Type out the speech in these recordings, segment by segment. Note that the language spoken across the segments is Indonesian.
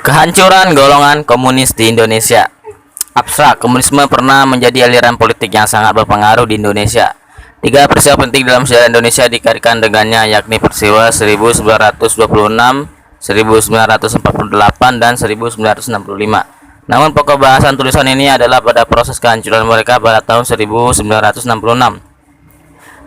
Kehancuran golongan komunis di Indonesia. Abstrak, komunisme pernah menjadi aliran politik yang sangat berpengaruh di Indonesia. Tiga peristiwa penting dalam sejarah Indonesia dikaitkan dengannya, yakni peristiwa 1926, 1948, dan 1965. Namun pokok bahasan tulisan ini adalah pada proses kehancuran mereka pada tahun 1966.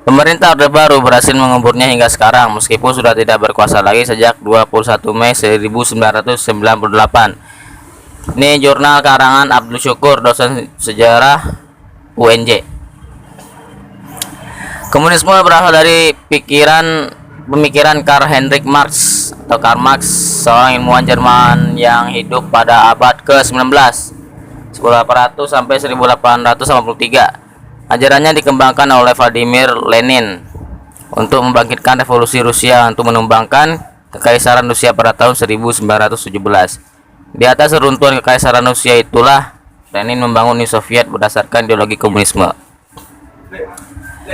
Pemerintah Orde Baru berhasil menguburnya hingga sekarang, meskipun sudah tidak berkuasa lagi sejak 21 Mei 1998. Ini jurnal karangan Abdul Syukur, dosen sejarah UNJ. Komunisme berasal dari pemikiran Karl Heinrich Marx atau Karl Marx, seorang ilmuwan Jerman yang hidup pada abad ke-19, 1800 sampai 1883. Ajarannya dikembangkan oleh Vladimir Lenin untuk membangkitkan revolusi Rusia untuk menumbangkan kekaisaran Rusia pada tahun 1917. Di atas reruntuhan kekaisaran Rusia itulah Lenin membangun Uni Soviet berdasarkan ideologi komunisme,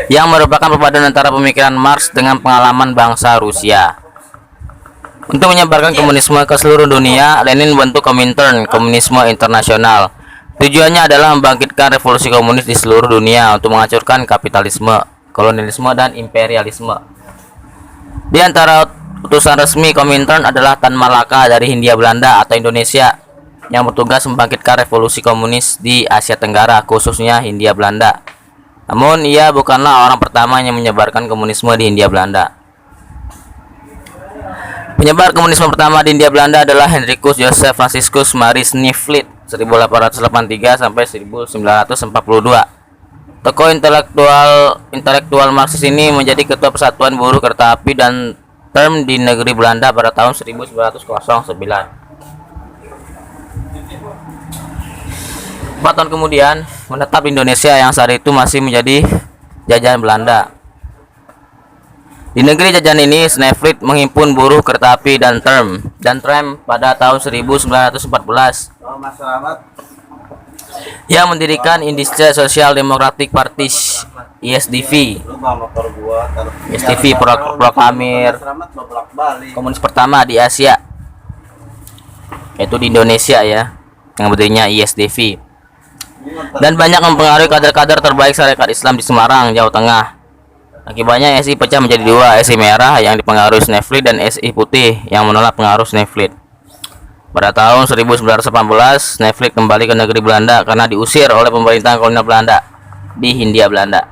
yang merupakan perpaduan antara pemikiran Marx dengan pengalaman bangsa Rusia. Untuk menyebarkan komunisme ke seluruh dunia, Lenin membentuk Komintern, Komunisme Internasional. Tujuannya adalah membangkitkan revolusi komunis di seluruh dunia untuk menghancurkan kapitalisme, kolonialisme, dan imperialisme. Di antara utusan resmi Komintern adalah Tan Malaka dari Hindia Belanda atau Indonesia, yang bertugas membangkitkan revolusi komunis di Asia Tenggara, khususnya Hindia Belanda. Namun ia bukanlah orang pertama yang menyebarkan komunisme di Hindia Belanda. Penyebar komunisme pertama di Hindia Belanda adalah Henricus Joseph Franciscus Marie Sneflit, 1883 sampai 1942. Tokoh intelektual Marxis ini menjadi ketua Persatuan Buruh Kereta Api dan Term di negeri Belanda pada tahun 1909. 4 tahun kemudian menetap di Indonesia yang saat itu masih menjadi jajahan Belanda. Di negeri jajahan ini, Sneflit menghimpun buruh kereta api dan tram pada tahun 1914. Ia mendirikan Indische Social Democratic Party (ISDV). ISDV proklamir komunis pertama di Asia, yaitu di Indonesia ya, yang berdirinya ISDV. Dan banyak mempengaruhi kader-kader terbaik Sarekat Islam di Semarang, Jawa Tengah. Akibatnya SI pecah menjadi dua, SI merah yang dipengaruhi Sneflit dan SI putih yang menolak pengaruh Sneflit. Pada tahun 1918, Sneflit kembali ke negeri Belanda karena diusir oleh pemerintahan kolonial Belanda di Hindia Belanda.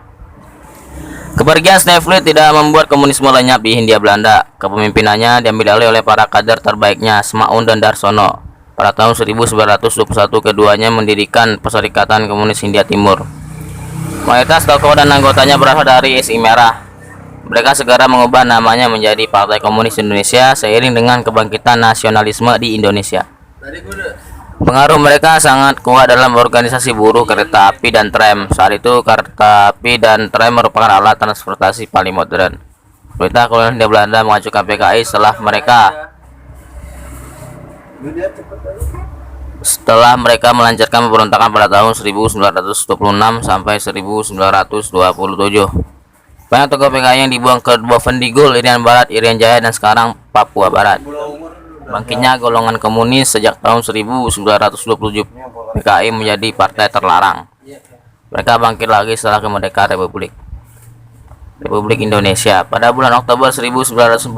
Kepergian Sneflit tidak membuat komunisme lenyap di Hindia Belanda. Kepemimpinannya diambil alih oleh para kader terbaiknya, Semaun dan Darsono. Pada tahun 1921, keduanya mendirikan Perserikatan Komunis Hindia Timur. Mayoritas tokoh dan anggotanya berasal dari SI Merah. Mereka segera mengubah namanya menjadi Partai Komunis Indonesia seiring dengan kebangkitan nasionalisme di Indonesia. Pengaruh mereka sangat kuat dalam organisasi buruh kereta api dan tram. Saat itu kereta api dan tram merupakan alat transportasi paling modern. Pemerintah kolonial Hindia Belanda mengajukan PKI setelah mereka melancarkan pemberontakan pada tahun 1926 sampai 1927. Banyak tokoh PKI yang dibuang ke Bovendigul, Irian Barat, Irian Jaya, dan sekarang Papua Barat. Bangkitnya golongan komunis sejak tahun 1927, PKI menjadi partai terlarang. Mereka bangkit lagi setelah kemerdekaan Republik Indonesia. Pada bulan Oktober 1945,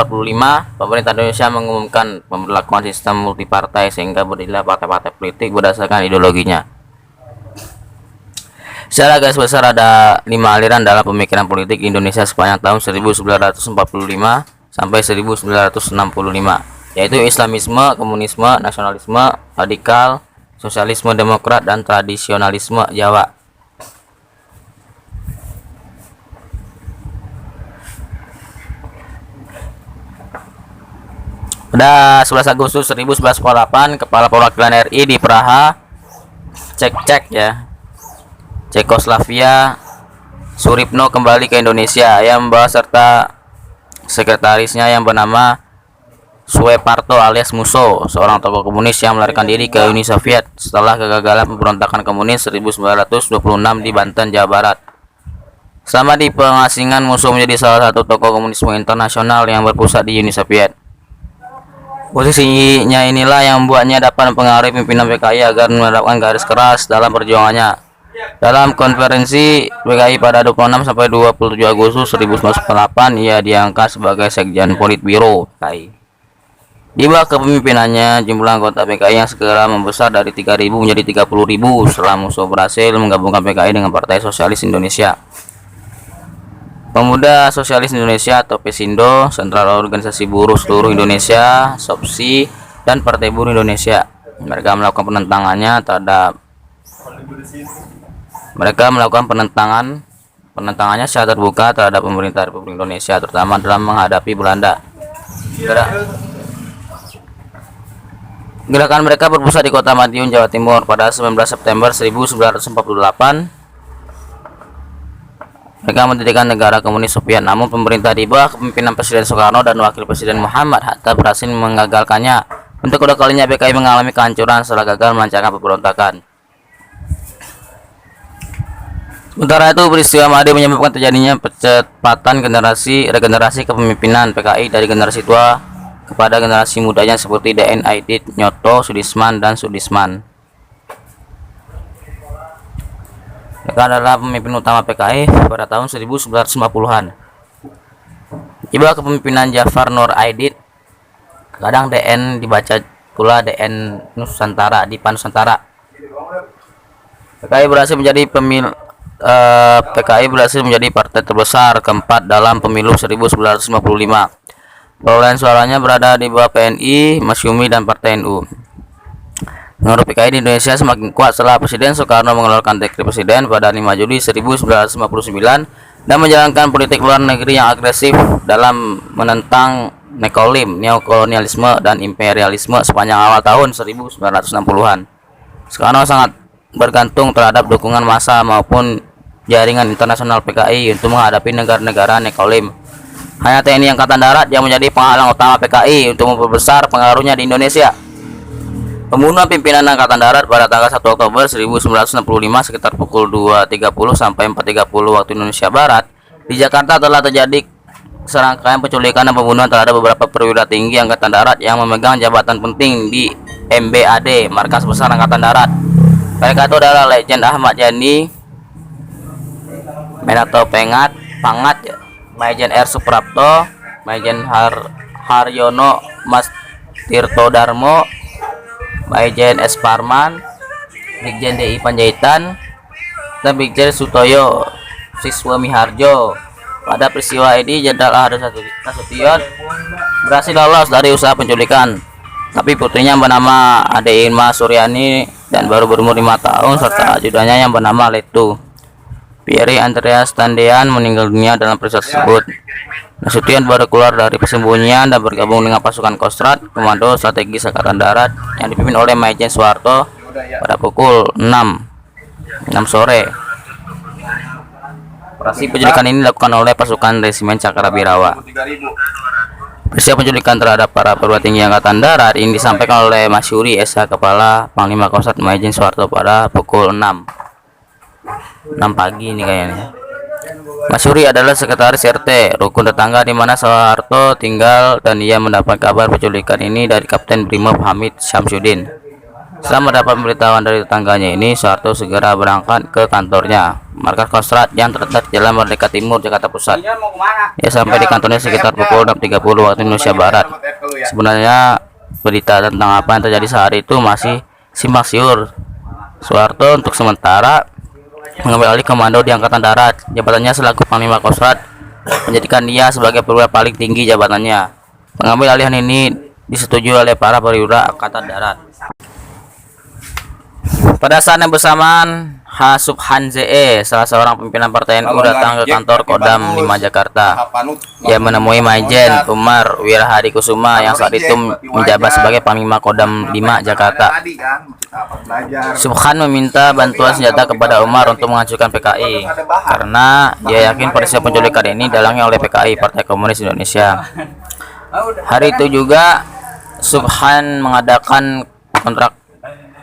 pemerintah Indonesia mengumumkan pemberlakuan sistem multipartai sehingga berdirilah partai-partai politik berdasarkan ideologinya. Secara garis besar ada 5 aliran dalam pemikiran politik Indonesia sepanjang tahun 1945 sampai 1965, yaitu Islamisme, Komunisme, Nasionalisme, Radikal, Sosialisme Demokrat, dan Tradisionalisme Jawa. Pada 11 Agustus 1948, Kepala Perwakilan RI di Praha, Cekoslovakia, Suripno kembali ke Indonesia. Ia membawa serta sekretarisnya yang bernama Sueparto alias Musso, seorang tokoh komunis yang melarikan diri ke Uni Soviet setelah kegagalan pemberontakan komunis 1926 di Banten, Jawa Barat. Selama di pengasingan, Musso menjadi salah satu tokoh komunisme internasional yang berpusat di Uni Soviet. Posisinya inilah yang membuatnya dapat mempengaruhi pimpinan PKI agar menerapkan garis keras dalam perjuangannya. Dalam konferensi PKI pada 26 sampai 27 Agustus 1998, ia diangkat sebagai Sekjen Politbiro PKI. Di bawah kepemimpinannya, jumlah anggota PKI yang segera membesar dari 3.000 menjadi 30.000 setelah musuh berhasil menggabungkan PKI dengan Partai Sosialis Indonesia. Pemuda Sosialis Indonesia atau Pesindo, Sentral Organisasi Buruh Seluruh Indonesia, SOPSI, dan Partai Buruh Indonesia. Mereka melakukan penentangannya secara terbuka terhadap pemerintah Republik Indonesia, terutama dalam menghadapi Belanda. Gerakan mereka berpusat di Kota Madiun, Jawa Timur pada 19 September 1948. Mereka mendirikan negara komunis Soviet, namun pemerintah di bawah kepemimpinan Presiden Soekarno dan Wakil Presiden Muhammad Hatta berhasil mengagalkannya. Untuk kedua kalinya PKI mengalami kehancuran setelah gagal melancarkan pemberontakan. Sementara itu, peristiwa Madiun menyebabkan terjadinya percepatan regenerasi kepemimpinan PKI dari generasi tua kepada generasi mudanya seperti DN Aidit, Nyoto, Sudisman, dan Sudisman. Mereka adalah pemimpin utama PKI pada tahun 1950-an. Di bawah kepemimpinan Jafar Nur Aidit, kadang DN dibaca pula DN Nusantara, Dipa Nusantara. PKI berhasil menjadi partai terbesar keempat dalam pemilu 1955. Perolehan suaranya berada di bawah PNI, Masyumi, dan Partai NU. Pengaruh PKI di Indonesia semakin kuat setelah Presiden Soekarno mengeluarkan dekret Presiden pada 5 Juli 1959 dan menjalankan politik luar negeri yang agresif dalam menentang neokolonialisme dan imperialisme sepanjang awal tahun 1960-an. Soekarno sangat bergantung terhadap dukungan massa maupun jaringan internasional PKI untuk menghadapi negara-negara nekolim. Hanya TNI Angkatan Darat yang menjadi penghalang utama PKI untuk memperbesar pengaruhnya di Indonesia. Pembunuhan pimpinan Angkatan Darat pada tanggal 1 Oktober 1965 sekitar pukul 2.30 sampai 4.30 waktu Indonesia Barat di Jakarta telah terjadi serangkaian penculikan dan pembunuhan terhadap beberapa perwira tinggi Angkatan Darat yang memegang jabatan penting di MBAD, Markas Besar Angkatan Darat. Mereka itu adalah Legend Ahmad Yani, Menato Pangat, Majen R. Suprapto, Majen Haryono Mas Tirto Darmo, Majen S. Parman, Brigjen DI Panjaitan, dan Brigjen Sutoyo Siswa Miharjo. Pada peristiwa ini, Jenderal Ahmad Nasution berhasil lolos dari usaha penculikan, tapi putrinya bernama Ade Irma Suryani dan baru berumur 5 tahun serta ajudannya yang bernama Letu Pierre Andreas Tandean meninggal dunia dalam peristiwa tersebut. Nasution baru keluar dari persembunyian dan bergabung dengan pasukan Kostrad, Komando Strategis Angkatan Darat yang dipimpin oleh Majen Soeharto pada pukul 6 sore. Operasi penculikan ini dilakukan oleh pasukan Resimen Cakrabirawa. Peristiwa penculikan terhadap para perwira tinggi Angkatan Darat ini disampaikan oleh Masyuri SH Kepala Panglima Kostrad Majen Soeharto pada pukul 6 pagi ini kayaknya. Masyuri adalah sekretaris RT rukun tetangga di mana Soeharto tinggal dan ia mendapat kabar penculikan ini dari Kapten Brimob Hamid Syamsuddin. Setelah mendapat pemberitahuan dari tetangganya ini, Soeharto segera berangkat ke kantornya, Markas Kostrad yang terletak di Jalan Merdeka Timur, Jakarta Pusat. Ia sampai di kantornya sekitar pukul 6.30 waktu Indonesia Barat. Sebenarnya berita tentang apa yang terjadi saat itu masih simpang siur. Soeharto untuk sementara mengambil alih komando di Angkatan Darat. Jabatannya selaku Panglima Kostrad menjadikan dia sebagai perwira paling tinggi jabatannya. Pengambil alihan ini disetujui oleh para perwira Angkatan Darat. Pada saat yang bersamaan, H. Subhan ZE, salah seorang pimpinan Partai NU, datang ke kantor Kodam 5 Jakarta. Ia menemui Majen Umar Wirahadi Kusuma yang saat itu menjabat sebagai Panglima Kodam 5 Jakarta. Subhan meminta bantuan senjata kepada Umar untuk menghancurkan PKI karena dia yakin peristiwa penculikan ini didalangi oleh PKI, Partai Komunis Indonesia. Hari itu juga Subhan mengadakan kontrak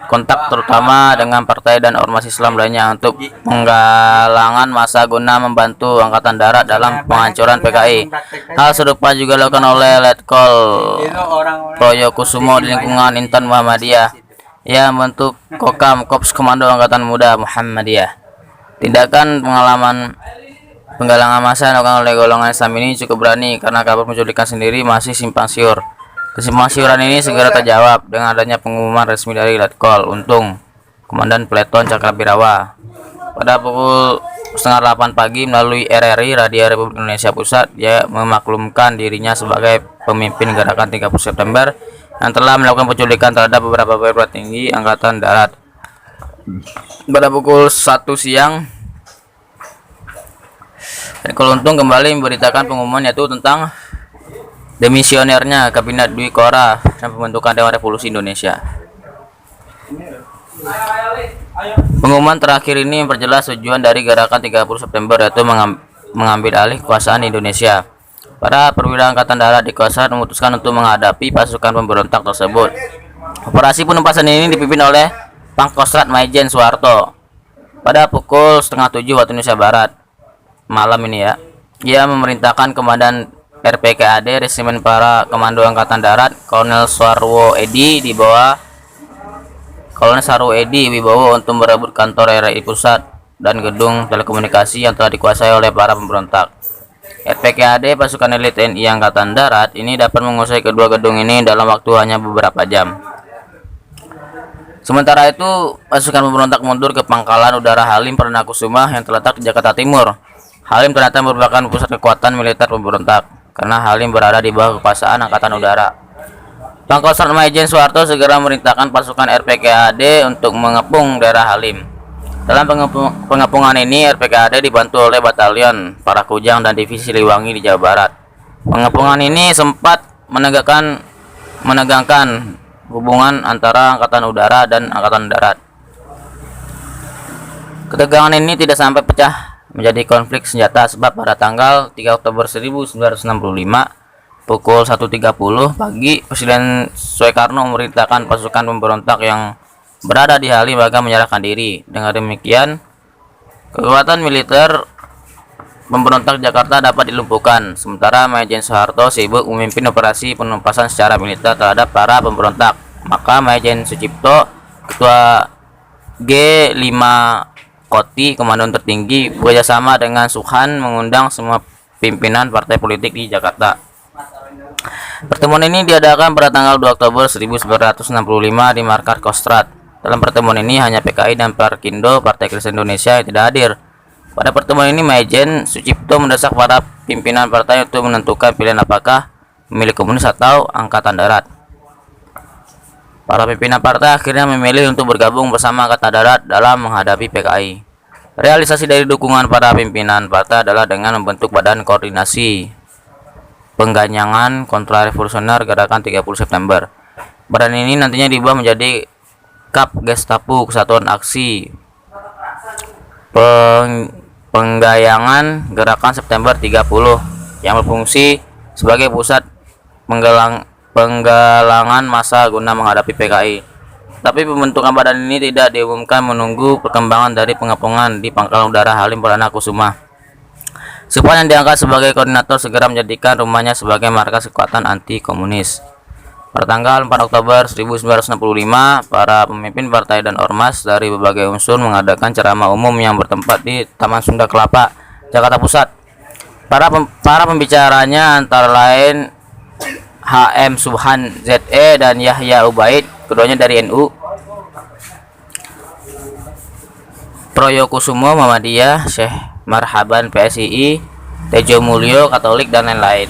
kontak terutama dengan partai dan ormas Islam lainnya untuk penggalangan massa guna membantu Angkatan Darat dalam penghancuran PKI. Hal serupa juga dilakukan oleh Letkol Proyokusumo di lingkungan Intan Muhammadiyah yang membentuk Kokam Korps Komando Angkatan Muda Muhammadiyah. Tindakan penggalangan massa yang dilakukan oleh golongan Islam ini cukup berani karena kabar penculikan sendiri masih simpang siur. Kesimpang siuran ini segera terjawab dengan adanya pengumuman resmi dari Letkol Untung, Komandan Peleton Cakrabirawa. Pada pukul setengah 8 pagi melalui RRI Radio Republik Indonesia Pusat, dia memaklumkan dirinya sebagai pemimpin gerakan 30 September yang telah melakukan penculikan terhadap beberapa perwira tinggi Angkatan Darat. Pada pukul 1 siang, Letkol Untung kembali memberitakan pengumuman yaitu tentang demisionernya Kabinet Dwi Korah dan pembentukan Dewan Revolusi Indonesia. Pengumuman terakhir ini memperjelas tujuan dari gerakan 30 September yaitu mengambil alih kekuasaan Indonesia. Para perwira Angkatan Darat di Kostrad memutuskan untuk menghadapi pasukan pemberontak tersebut. Operasi penumpasan ini dipimpin oleh Pangkostrat Maijen Soeharto. Pada pukul setengah 7 waktu Indonesia Barat malam ini ya, ia memerintahkan Komandan RPKAD Resimen Para Komando Angkatan Darat Kolonel Sarwo Edi Wibowo untuk merebut kantor RRI Pusat dan gedung telekomunikasi yang telah dikuasai oleh para pemberontak. RPKAD pasukan elit TNI Angkatan Darat ini dapat menguasai kedua gedung ini dalam waktu hanya beberapa jam. Sementara itu, pasukan pemberontak mundur ke Pangkalan Udara Halim Perdana Kusuma yang terletak di Jakarta Timur. Halim ternyata merupakan pusat kekuatan militer pemberontak karena Halim berada di bawah kekuasaan Angkatan Udara. Pangkostrat Maijen Soeharto segera memerintahkan pasukan RPKAD untuk mengepung daerah Halim. Dalam pengepungan ini, RPKAD dibantu oleh Batalion Para Kujang dan Divisi Liwangi di Jawa Barat. Pengepungan ini sempat menegangkan hubungan antara Angkatan Udara dan Angkatan Darat. Ketegangan ini tidak sampai pecah menjadi konflik senjata sebab pada tanggal 3 Oktober 1965 pukul 1.30 pagi Presiden Soekarno memerintahkan pasukan pemberontak yang berada di Halim agar menyerahkan diri. Dengan demikian, kekuatan militer pemberontak Jakarta dapat dilumpuhkan, sementara Maijen Soeharto sibuk memimpin operasi penumpasan secara militer terhadap para pemberontak. Maka Maijen Sucipto, Ketua G5 Koti, komandan tertinggi, bekerjasama dengan Suhan mengundang semua pimpinan partai politik di Jakarta. Pertemuan ini diadakan pada tanggal 2 Oktober 1965 di markas Kostrad. Dalam pertemuan ini hanya PKI dan Parkindo, Partai Kristen Indonesia, yang tidak hadir. Pada pertemuan ini Maijen Sucipto mendesak para pimpinan partai untuk menentukan pilihan apakah memilih komunis atau Angkatan Darat. Para pimpinan partai akhirnya memilih untuk bergabung bersama Angkatan Darat dalam menghadapi PKI. Realisasi dari dukungan para pimpinan partai adalah dengan membentuk Badan Koordinasi Pengganyangan Kontrarevolusioner Gerakan 30 September. Badan ini nantinya diubah menjadi Kap Gestapu, Kesatuan Aksi Penggayangan Gerakan September 30, yang berfungsi sebagai pusat penggalangan massa guna menghadapi PKI. Tapi pembentukan badan ini tidak diumumkan menunggu perkembangan dari pengepungan di Pangkalan Udara Halim Perdana Kusuma. Supan yang diangkat sebagai koordinator segera menjadikan rumahnya sebagai markas kekuatan anti komunis. Pada tanggal 4 Oktober 1965, para pemimpin partai dan ormas dari berbagai unsur mengadakan ceramah umum yang bertempat di Taman Sunda Kelapa, Jakarta Pusat. Para pembicaranya antara lain HM Subhan ZE dan Yahya Ubaid, keduanya dari NU, Proyokusumo Muhammadiyah, Syekh Marhaban PSII, Tejo Mulyo Katolik, dan lain-lain.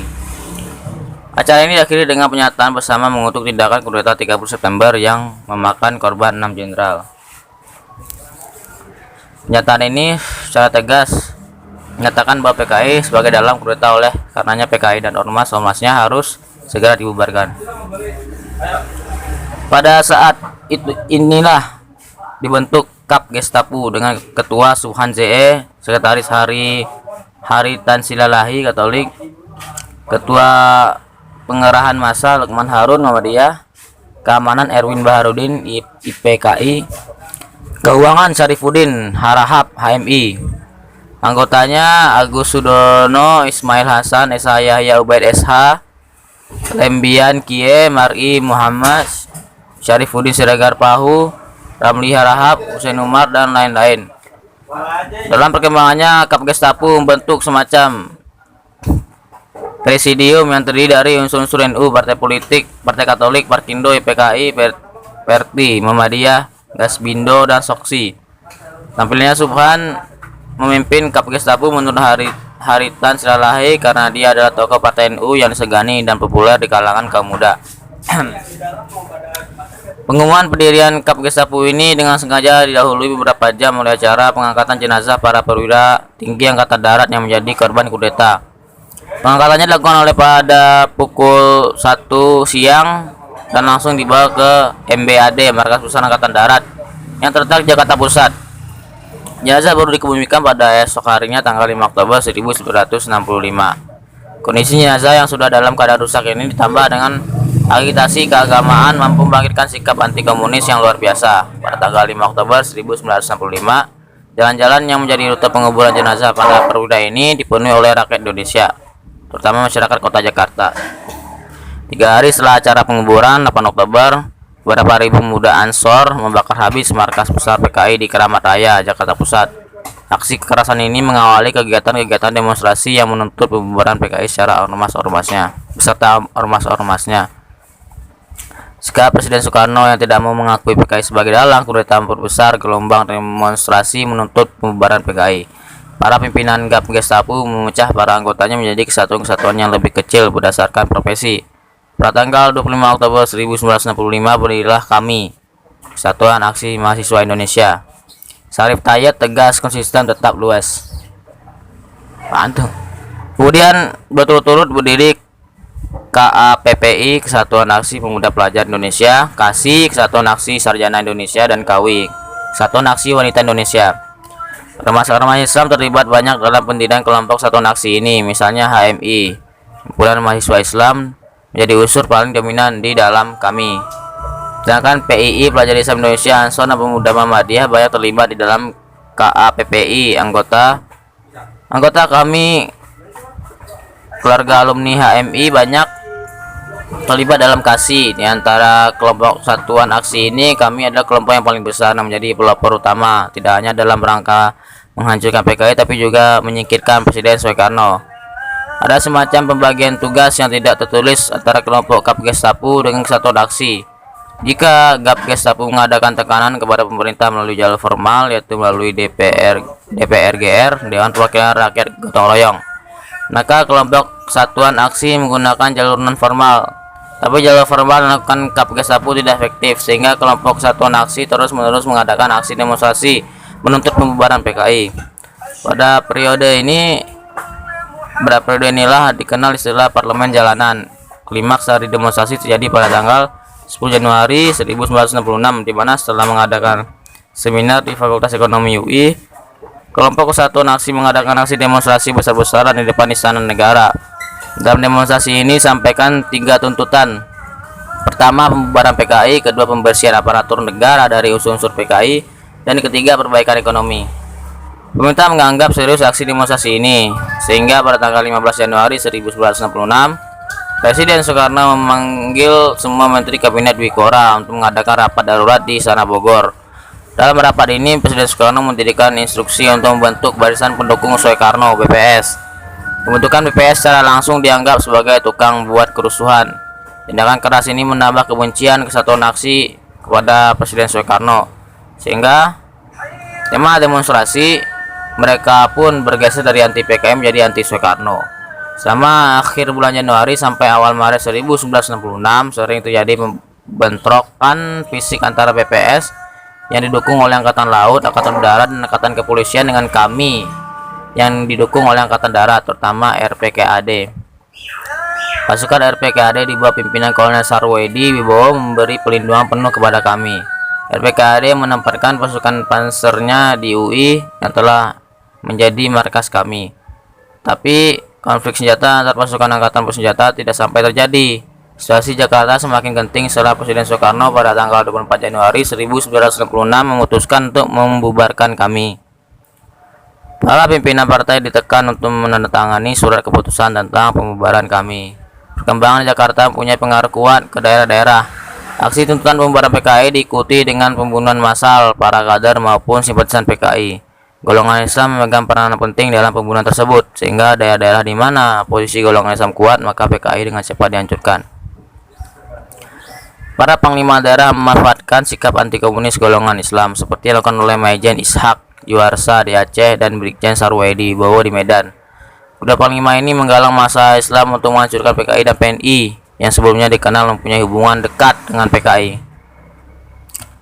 Acara ini diakhiri dengan pernyataan bersama mengutuk tindakan kudeta 30 September yang memakan korban 6 jenderal. Pernyataan ini secara tegas menyatakan bahwa PKI sebagai dalam kudeta, oleh karenanya PKI dan ormas-ormasnya harus segera dibubarkan. Pada saat inilah dibentuk Kap Gestapu dengan Ketua Suhan ZE, Sekretaris Hari Tansilalahi Katolik, Ketua Pengerahan Massa Lukman Harun Muhammadiyah, Keamanan Erwin Baharudin IPKI, Keuangan Syarifuddin Harahap HMI. Anggotanya Agus Sudono, Ismail Hasan, Esa Yahya Ubaid SH, Lembian Kie, Mar'i Muhammad, Syarifuddin Siregar Pahu, Ramli Harahap, Husein Umar, dan lain-lain. Dalam perkembangannya, Kap Gestapu membentuk semacam presidium yang terdiri dari unsur-unsur NU, partai politik, Partai Katolik, Parkindo, IPKI, Perti, Muhammadiyah, Gasbindo, dan Soksi. Tampilnya Subhan memimpin Kap Gestapu menurut Haritan Silalahi karena dia adalah tokoh partai NU yang disegani dan populer di kalangan kaum muda. Pengumuman pendirian Kap Gestapu ini dengan sengaja didahului beberapa jam oleh acara pengangkatan jenazah para perwira tinggi Angkatan Darat yang menjadi korban kudeta. Pengangkatannya dilakukan oleh pada pukul 1 siang dan langsung dibawa ke MBAD, Markas Besar Angkatan Darat, yang terletak di Jakarta Pusat. Jenazah baru dikebumikan pada esok harinya tanggal 5 Oktober 1965. Kondisi jenazah yang sudah dalam keadaan rusak ini ditambah dengan agitasi keagamaan mampu membangkitkan sikap anti komunis yang luar biasa. Pada tanggal 5 Oktober 1965, jalan-jalan yang menjadi rute penguburan jenazah para perwira ini dipenuhi oleh rakyat Indonesia, terutama masyarakat kota Jakarta. 3 hari setelah acara penguburan 8 Oktober, beberapa ribu pemuda Ansor membakar habis markas besar PKI di Keramat Raya, Jakarta Pusat. Aksi kekerasan ini mengawali kegiatan-kegiatan demonstrasi yang menuntut pembubaran PKI secara ormas-ormasnya, beserta ormas-ormasnya. Sikap Presiden Soekarno yang tidak mau mengakui PKI sebagai dalang kudeta memperbesar gelombang demonstrasi menuntut pembubaran PKI. Para pimpinan Kap Gestapu memecah para anggotanya menjadi kesatuan-kesatuan yang lebih kecil berdasarkan profesi. Pada tanggal 25 Oktober 1965 berdirilah KAMI, Kesatuan Aksi Mahasiswa Indonesia. Sarif Tayat tegas, konsisten, tetap luas. Mantap. Kemudian berturut-turut berdiri KAPPI, Kesatuan Aksi Pemuda Pelajar Indonesia, KASI, Kesatuan Aksi Sarjana Indonesia, dan KAWI, Kesatuan Aksi Wanita Indonesia. Ormas-ormas Islam terlibat banyak dalam pendirian kelompok Kesatuan Aksi ini, misalnya HMI, Himpunan Mahasiswa Islam, menjadi unsur paling dominan di dalam KAMI. Sedangkan PII, Pelajar Islam Indonesia, Ansor, dan Pemuda Muhammadiyah banyak terlibat di dalam KAPPI. Anggota KAMI, keluarga alumni HMI banyak terlibat dalam KASI. Di antara kelompok Satuan Aksi ini, KAMI adalah kelompok yang paling besar dan menjadi pelopor utama, tidak hanya dalam rangka menghancurkan PKI tapi juga menyingkirkan Presiden Soekarno. Ada semacam pembagian tugas yang tidak tertulis antara kelompok Kap Gestapu dengan Kesatuan Aksi. Jika Kap Gestapu mengadakan tekanan kepada pemerintah melalui jalur formal, yaitu melalui DPRGR, Dewan Perwakilan Rakyat Gotong Royong, maka kelompok Kesatuan Aksi menggunakan jalur non formal. Tapi jalur formal melakukan Kap Gestapu tidak efektif, sehingga kelompok Kesatuan Aksi terus-menerus mengadakan aksi demonstrasi menuntut pembubaran PKI. Pada periode inilah dikenal istilah parlemen jalanan. Klimaks dari demonstrasi terjadi pada tanggal 10 Januari 1966, di mana setelah mengadakan seminar di Fakultas Ekonomi UI, kelompok Kesatuan Aksi mengadakan aksi demonstrasi besar-besaran di depan Istana Negara. Dalam demonstrasi ini sampaikan 3 tuntutan. Pertama, pembubaran PKI, kedua, pembersihan aparatur negara dari unsur-unsur PKI, dan ketiga, perbaikan ekonomi. Pemerintah menganggap serius aksi demonstrasi ini, sehingga pada tanggal 15 Januari 1966, Presiden Soekarno memanggil semua Menteri Kabinet Dwikora untuk mengadakan rapat darurat di Istana Bogor. Dalam rapat ini, Presiden Soekarno mendirikan instruksi untuk membentuk Barisan Pendukung Soekarno (BPS). Pembentukan BPS secara langsung dianggap sebagai tukang buat kerusuhan. Tindakan keras ini menambah kebencian Kesatuan Aksi kepada Presiden Soekarno, sehingga tema demonstrasi mereka pun bergeser dari anti PKI menjadi anti Soekarno. Selama akhir bulan Januari sampai awal Maret 1966 sering terjadi bentrokan fisik antara BPS yang didukung oleh Angkatan Laut, Angkatan Darat, dan Angkatan Kepolisian dengan KAMI yang didukung oleh Angkatan Darat, terutama RPKAD. Pasukan RPKAD di bawah pimpinan Kolonel Sarwedi Wibowo memberi pelindungan penuh kepada kami. RPKAD menempatkan pasukan pansernya di UI yang telah menjadi markas kami. Tapi konflik senjata antar pasukan angkatan bersenjata tidak sampai terjadi. Situasi Jakarta semakin genting setelah Presiden Soekarno pada tanggal 24 Januari 1966 memutuskan untuk membubarkan kami. Para pimpinan partai ditekan untuk menandatangani surat keputusan tentang pembubaran kami. Perkembangan Jakarta mempunyai pengaruh kuat ke daerah-daerah. Aksi tuntutan pembubaran PKI diikuti dengan pembunuhan massal para kader maupun simpatisan PKI. Golongan Islam memegang peranan penting dalam pembunuhan tersebut, sehingga daerah-daerah di mana posisi golongan Islam kuat, maka PKI dengan cepat dihancurkan. Para panglima daerah memanfaatkan sikap anti komunis golongan Islam seperti yang dilakukan oleh Maijen Ishak Juarsa di Aceh dan Brigjen Sarwedi Wibowo di Medan. Kedua panglima ini menggalang massa Islam untuk menghancurkan PKI dan PNI yang sebelumnya dikenal mempunyai hubungan dekat dengan PKI.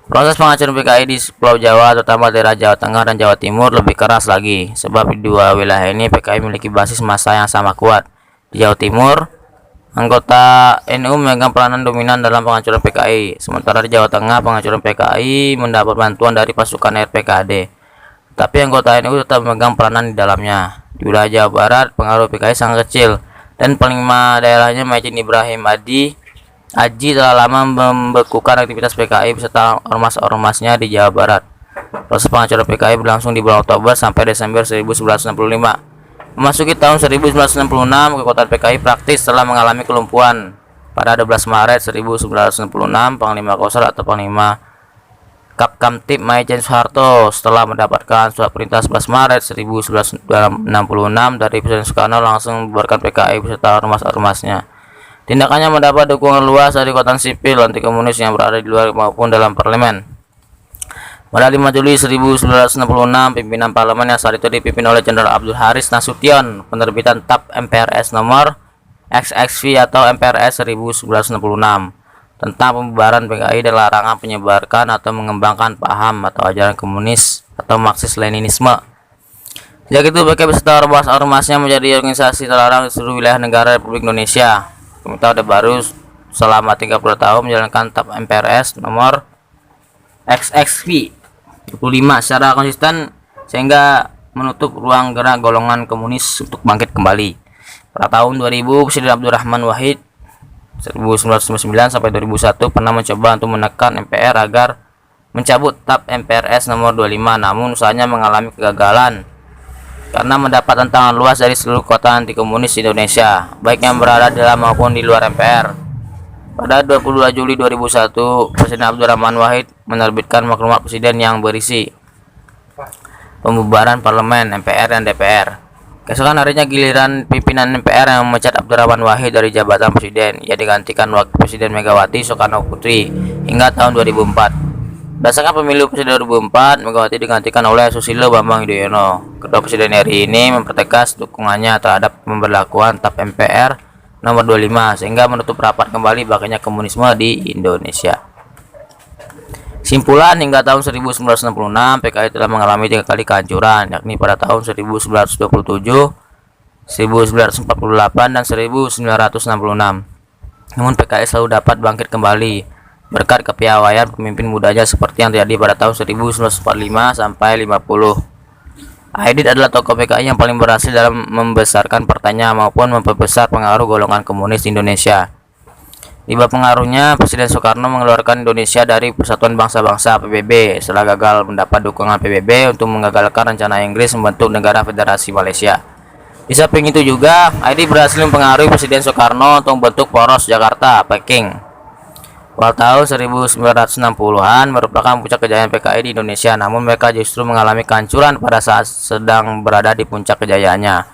Proses penghancuran PKI di Pulau Jawa, terutama daerah Jawa Tengah dan Jawa Timur, lebih keras lagi, sebab di dua wilayah ini PKI memiliki basis massa yang sama kuat. Di Jawa Timur, anggota NU memegang peranan dominan dalam penghancuran PKI, sementara di Jawa Tengah penghancuran PKI mendapat bantuan dari pasukan RPKAD, tapi anggota NU tetap memegang peranan di dalamnya. Di wilayah Jawa Barat, pengaruh PKI sangat kecil, dan panglima daerahnya Maijen Ibrahim Aji telah lama membekukan aktivitas PKI beserta ormas-ormasnya di Jawa Barat. Proses penghancuran PKI berlangsung di bulan Oktober sampai Desember 1965. Memasuki tahun 1966, kekuatan PKI praktis telah mengalami kelumpuhan. Pada 12 Maret 1966, Panglima Kostrat atau Panglima Kapkamtib Maijen Soeharto setelah mendapatkan surat perintah 11 Maret 1966 dari Presiden Soekarno langsung membubarkan PKI beserta ormas-ormasnya. Tindakannya mendapat dukungan luas dari kekuatan sipil anti komunis yang berada di luar maupun dalam parlemen. Pada 5 Juli 1966, pimpinan parlemen yang saat itu dipimpin oleh Jenderal Abdul Haris Nasution penerbitan TAP MPRS nomor XXV atau MPRS 1966 tentang pembubaran PKI dan larangan penyebarkan atau mengembangkan paham atau ajaran komunis atau Marxis-Leninisme. Sejak itu PKI beserta ormas-ormasnya menjadi organisasi terlarang di seluruh wilayah negara Republik Indonesia. Pemerintah Orde Baru selama 30 tahun menjalankan TAP MPRS nomor XXV 25 secara konsisten sehingga menutup ruang gerak golongan komunis untuk bangkit kembali. Pada tahun 2000, Presiden Abdurrahman Wahid 1999 sampai 2001 pernah mencoba untuk menekan MPR agar mencabut TAP MPRS nomor 25, namun usahanya mengalami kegagalan karena mendapat tantangan luas dari seluruh kekuatan anti komunis Indonesia, baik yang berada di dalam maupun di luar MPR. Pada 22 Juli 2001, Presiden Abdurrahman Wahid menerbitkan maklumat presiden yang berisi pembubaran parlemen, MPR dan DPR. Keesokan harinya giliran pimpinan MPR yang memecat Abdurrahman Wahid dari jabatan presiden. Ia digantikan Wakil Presiden Megawati Soekarno Putri hingga tahun 2004. Berdasarkan pemilu presiden 2004, Megawati digantikan oleh Susilo Bambang Yudhoyono. Kedua presiden RI ini mempertegas dukungannya terhadap pemberlakuan TAP MPR nomor 25 sehingga menutup rapat kembali bangkitnya komunisme di Indonesia. Simpulan, hingga tahun 1966 PKI telah mengalami 3 kali kehancuran, yakni pada tahun 1927, 1948 dan 1966. Namun PKI selalu dapat bangkit kembali berkat kepiawaian pemimpin mudanya seperti yang terjadi pada tahun 1945 sampai 50. Aidit adalah tokoh PKI yang paling berhasil dalam membesarkan partainya maupun memperbesar pengaruh golongan komunis di Indonesia. Di bawah pengaruhnya, Presiden Soekarno mengeluarkan Indonesia dari Persatuan Bangsa-Bangsa PBB setelah gagal mendapat dukungan PBB untuk menggagalkan rencana Inggris membentuk negara federasi Malaysia. Di samping itu juga, Aidit berhasil mempengaruhi Presiden Soekarno untuk membentuk poros Jakarta, Peking. Awal tahun 1960-an merupakan puncak kejayaan PKI di Indonesia, namun mereka justru mengalami kehancuran pada saat sedang berada di puncak kejayaannya.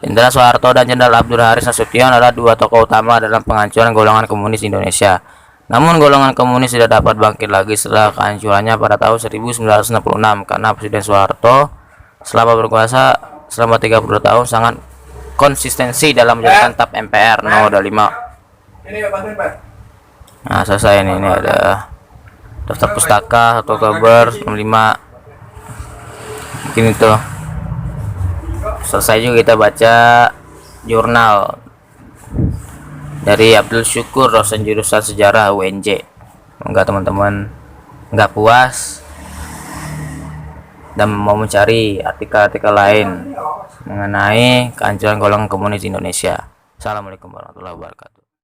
Jenderal Soeharto dan Jenderal Abdul Haris Nasution adalah dua tokoh utama dalam penghancuran golongan komunis di Indonesia. Namun golongan komunis tidak dapat bangkit lagi setelah kehancurannya pada tahun 1966 karena Presiden Soeharto selama berkuasa selama 30 tahun sangat konsistensi dalam menjalankan TAP MPR nomor 25. Nah, selesai ini ada daftar pustaka 1 Oktober 65. Mungkin itu. Selesai juga kita baca jurnal dari Abdul Syukur, dosen jurusan sejarah UNJ. Enggak teman-teman nggak puas dan mau mencari artikel-artikel lain mengenai kehancuran golongan komunis di Indonesia. Assalamualaikum warahmatullahi wabarakatuh.